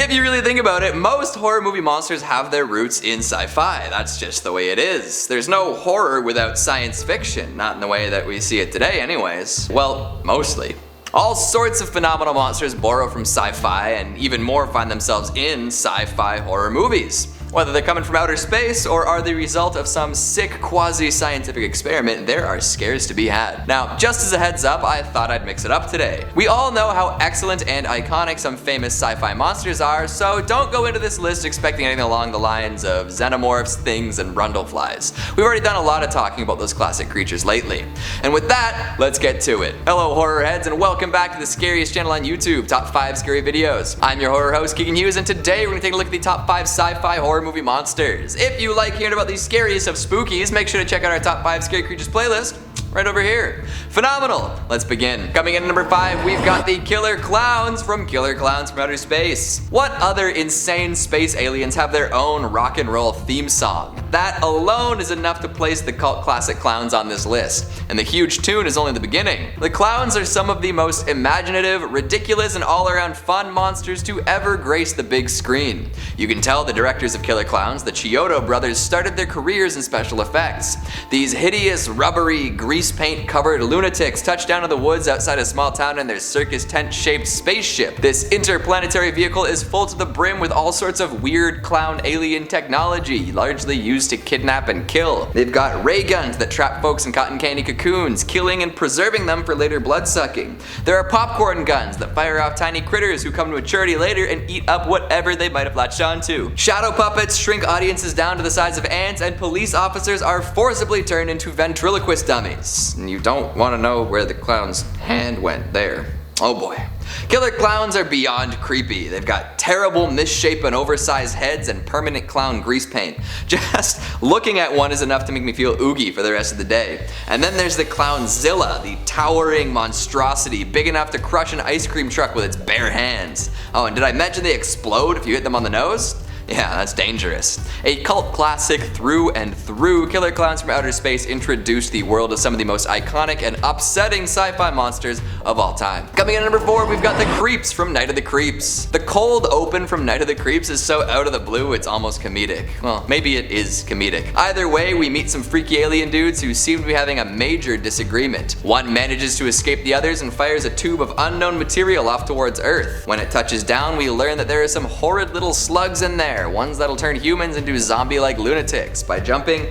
If you really think about it, most horror movie monsters have their roots in sci-fi. That's just the way it is. There's no horror without science fiction, not in the way that we see it today anyways. Well, mostly. All sorts of phenomenal monsters borrow from sci-fi, and even more find themselves in sci-fi horror movies. Whether they're coming from outer space or are the result of some sick quasi-scientific experiment, there are scares to be had. Now, just as a heads up, I thought I'd mix it up today. We all know how excellent and iconic some famous sci-fi monsters are, so don't go into this list expecting anything along the lines of xenomorphs, things, and brundleflies. We've already done a lot of talking about those classic creatures lately. And with that, let's get to it. Hello horror heads, and welcome back to the scariest channel on YouTube, Top 5 Scary Videos. I'm your horror host, Keegan Hughes, and today we're gonna take a look at the top 5 sci-fi horror movie monsters. If you like hearing about these scariest of spookies, make sure to check out our top 5 scary creatures playlist right over here. Phenomenal! Let's begin. Coming in at number 5, we've got the Killer Klowns from Killer Klowns from Outer Space. What other insane space aliens have their own rock and roll theme song? That alone is enough to place the cult classic Klowns on this list, and the huge tune is only the beginning. The Klowns are some of the most imaginative, ridiculous, and all-around fun monsters to ever grace the big screen. You can tell the directors of Killer Klowns, the Chiodo brothers, started their careers in special effects. These hideous, rubbery, grease paint covered lunatics touch down in the woods outside a small town in their circus tent shaped spaceship. This interplanetary vehicle is full to the brim with all sorts of weird clown alien technology, largely used to kidnap and kill. They've got ray guns that trap folks in cotton candy cocoons, killing and preserving them for later blood sucking. There are popcorn guns that fire off tiny critters who come to maturity later and eat up whatever they might have latched onto. Shadow puppets shrink audiences down to the size of ants, and police officers are forcibly turned into ventriloquist dummies. And you don't want to know where the clown's hand went there. Oh boy. Killer Klowns are beyond creepy. They've got terrible, misshapen, oversized heads and permanent clown grease paint. Just looking at one is enough to make me feel oogie for the rest of the day. And then there's the Clownzilla, the towering monstrosity, big enough to crush an ice cream truck with its bare hands. Oh, and did I mention they explode if you hit them on the nose? Yeah, that's dangerous. A cult classic through and through, Killer Klowns from Outer Space introduced the world of some of the most iconic and upsetting sci-fi monsters of all time. Coming in at number 4, we've got the Creeps from Night of the Creeps. The cold open from Night of the Creeps is so out of the blue it's almost comedic. Well, maybe it is comedic. Either way, we meet some freaky alien dudes who seem to be having a major disagreement. One manages to escape the others and fires a tube of unknown material off towards Earth. When it touches down, we learn that there are some horrid little slugs in there, ones that'll turn humans into zombie-like lunatics by jumping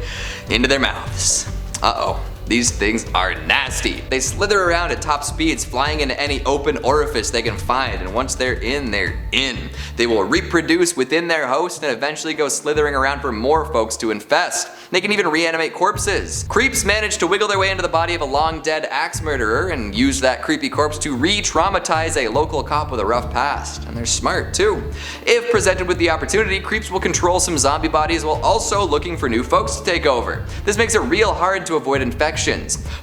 into their mouths. Uh-oh. These things are nasty. They slither around at top speeds, flying into any open orifice they can find, and once they're in, they're in. They will reproduce within their host and eventually go slithering around for more folks to infest. They can even reanimate corpses. Creeps manage to wiggle their way into the body of a long-dead axe murderer and use that creepy corpse to re-traumatize a local cop with a rough past. And they're smart too. If presented with the opportunity, creeps will control some zombie bodies while also looking for new folks to take over. This makes it real hard to avoid infections.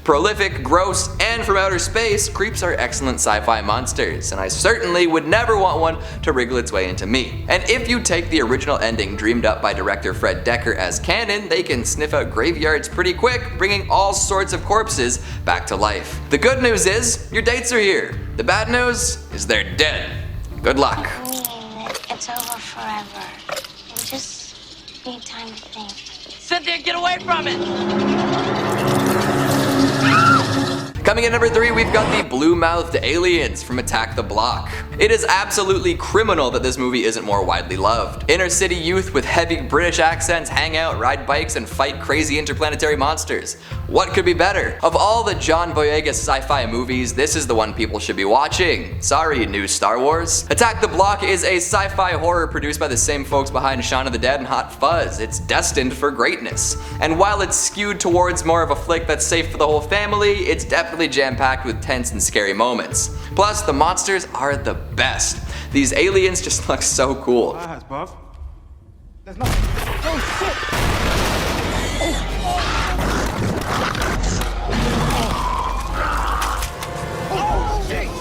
Prolific, gross, and from outer space, creeps are excellent sci-fi monsters, and I certainly would never want one to wriggle its way into me. And if you take the original ending dreamed up by director Fred Decker as canon, they can sniff out graveyards pretty quick, bringing all sorts of corpses back to life. The good news is, your dates are here. The bad news is they're dead. Good luck. I mean, it's over forever. You just need time to think. Sit there, get away from it! Coming in at number 3, we've got the blue-mouthed aliens from Attack the Block. It is absolutely criminal that this movie isn't more widely loved. Inner city youth with heavy British accents hang out, ride bikes, and fight crazy interplanetary monsters. What could be better? Of all the John Boyega sci-fi movies, this is the one people should be watching. Sorry, new Star Wars. Attack the Block is a sci-fi horror produced by the same folks behind Shaun of the Dead and Hot Fuzz. It's destined for greatness. And while it's skewed towards more of a flick that's safe for the whole family, it's definitely jam-packed with tense and scary moments. Plus, the monsters are the best. These aliens just look so cool. Hi, Buff. There's nothing. Oh, shit!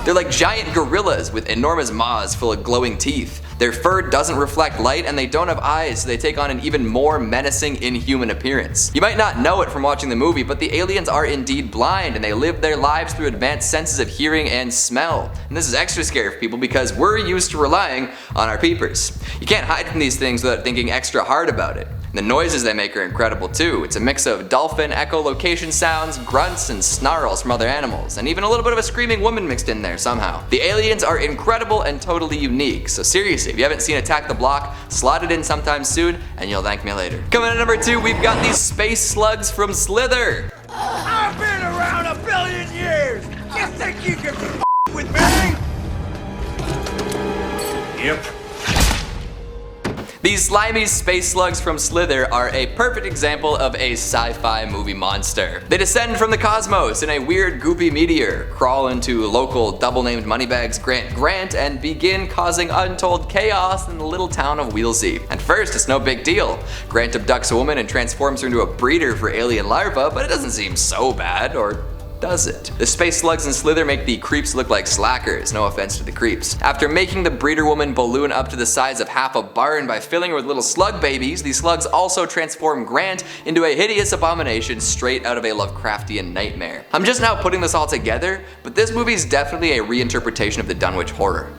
They're like giant gorillas with enormous maws full of glowing teeth. Their fur doesn't reflect light and they don't have eyes, so they take on an even more menacing, inhuman appearance. You might not know it from watching the movie, but the aliens are indeed blind and they live their lives through advanced senses of hearing and smell. And this is extra scary for people because we're used to relying on our peepers. You can't hide from these things without thinking extra hard about it. The noises they make are incredible too. It's a mix of dolphin echolocation sounds, grunts, and snarls from other animals, and even a little bit of a screaming woman mixed in there somehow. The aliens are incredible and totally unique, so seriously, if you haven't seen Attack the Block, slot it in sometime soon, and you'll thank me later. Coming in at number 2, we've got these space slugs from Slither. I've been around 1 billion years! You think you can f with me? Yep. These slimy space slugs from Slither are a perfect example of a sci-fi movie monster. They descend from the cosmos in a weird goopy meteor, crawl into local double-named moneybags Grant, and begin causing untold chaos in the little town of Wheelsey. At first, it's no big deal. Grant abducts a woman and transforms her into a breeder for alien larvae, but it doesn't seem so bad, or does it? The space slugs in Slither make the creeps look like slackers, no offense to the creeps. After making the breeder woman balloon up to the size of half a barn by filling her with little slug babies, the slugs also transform Grant into a hideous abomination straight out of a Lovecraftian nightmare. I'm just now putting this all together, but this movie's definitely a reinterpretation of the Dunwich Horror.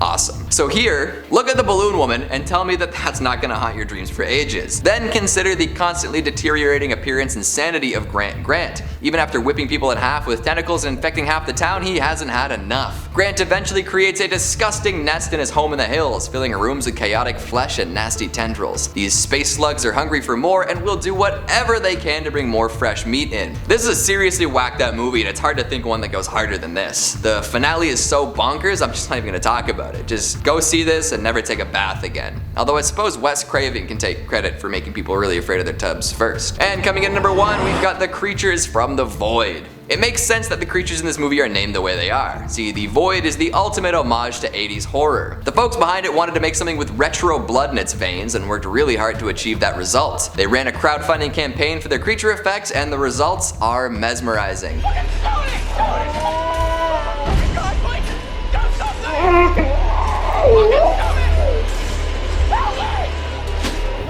Awesome. So here, look at the balloon woman and tell me that that's not gonna haunt your dreams for ages. Then consider the constantly deteriorating appearance and sanity of Grant. Even after whipping people in half with tentacles and infecting half the town, he hasn't had enough. Grant eventually creates a disgusting nest in his home in the hills, filling rooms with chaotic flesh and nasty tendrils. These space slugs are hungry for more and will do whatever they can to bring more fresh meat in. This is a seriously whacked out movie and it's hard to think of one that goes harder than this. The finale is so bonkers, I'm just not even gonna talk about it. Just go see this and never take a bath again. Although I suppose Wes Craven can take credit for making people really afraid of their tubs first. And coming in at number 1, we've got the creatures from the void. It makes sense that the creatures in this movie are named the way they are. See, the Void is the ultimate homage to 80s horror. The folks behind it wanted to make something with retro blood in its veins and worked really hard to achieve that result. They ran a crowdfunding campaign for their creature effects and the results are mesmerizing.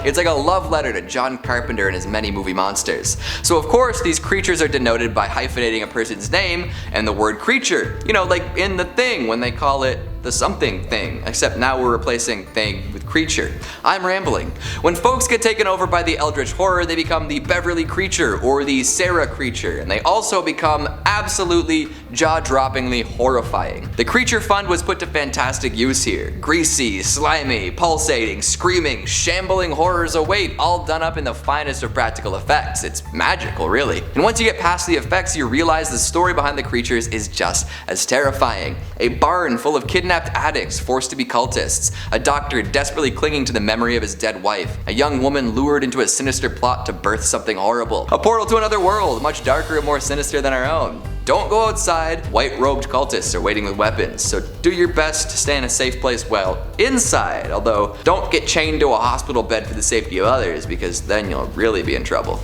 It's like a love letter to John Carpenter and his many movie monsters. So of course these creatures are denoted by hyphenating a person's name and the word creature. You know, like in The Thing when they call it the something thing, except now we're replacing thing with creature. I'm rambling. When folks get taken over by the Eldritch Horror, they become the Beverly Creature or the Sarah Creature, and they also become absolutely jaw-droppingly horrifying. The Creature Fund was put to fantastic use here. Greasy, slimy, pulsating, screaming, shambling horrors await, all done up in the finest of practical effects. It's magical, really. And once you get past the effects, you realize the story behind the creatures is just as terrifying. A barn full of kidnapped addicts forced to be cultists, a doctor desperately clinging to the memory of his dead wife, a young woman lured into a sinister plot to birth something horrible, a portal to another world much darker and more sinister than our own. Don't go outside, white-robed cultists are waiting with weapons, so do your best to stay in a safe place while inside, although don't get chained to a hospital bed for the safety of others, because then you'll really be in trouble.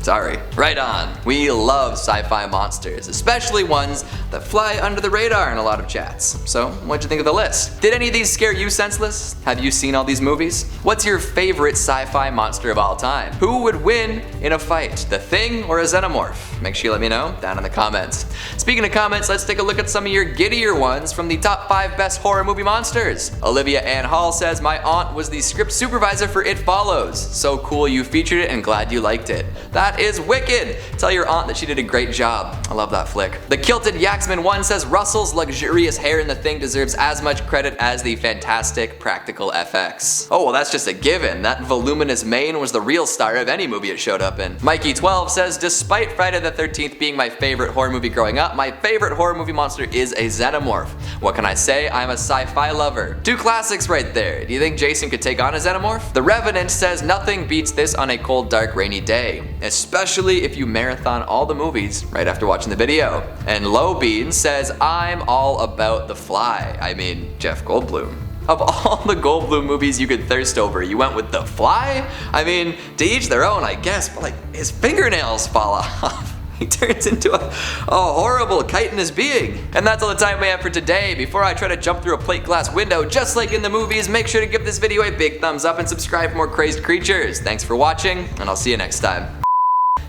Sorry. Right on. We love sci-fi monsters, especially ones that fly under the radar in a lot of chats. So, what'd you think of the list? Did any of these scare you senseless? Have you seen all these movies? What's your favorite sci-fi monster of all time? Who would win in a fight, the Thing or a Xenomorph? Make sure you let me know down in the comments. Speaking of comments, let's take a look at some of your giddier ones from the top 5 best horror movie monsters. Olivia Ann Hall says, my aunt was the script supervisor for It Follows. So cool you featured it and glad you liked it. That is wicked! Tell your aunt that she did a great job. I love that flick. The Kilted Yaxman 1 says Russell's luxurious hair in The Thing deserves as much credit as the fantastic practical FX. Oh, well that's just a given. That voluminous mane was the real star of any movie it showed up in. Mikey12 says, despite Friday the 13th being my favorite horror movie growing up, my favorite horror movie monster is a Xenomorph. What can I say? I'm a sci-fi lover. 2 classics right there. Do you think Jason could take on a Xenomorph? The Revenant says nothing beats this on a cold, dark, rainy day. Especially if you marathon all the movies right after watching the video. And Low Bean says, I'm all about The Fly. I mean, Jeff Goldblum. Of all the Goldblum movies you could thirst over, you went with The Fly? I mean, to each their own, I guess, but like, his fingernails fall off. He turns into a horrible chitinous being. And that's all the time we have for today. Before I try to jump through a plate glass window just like in the movies, make sure to give this video a big thumbs up and subscribe for more crazed creatures. Thanks for watching, and I'll see you next time.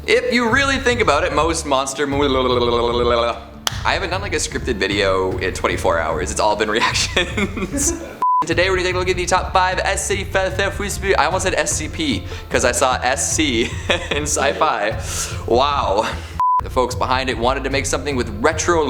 If you really think about it, most monster I haven't done like a scripted video in 24 hours. It's all been reactions. Today we're gonna take a look at the top 5 SCP. I almost said SCP because I saw SC in sci-fi. Wow. The folks behind it wanted to make something with retro.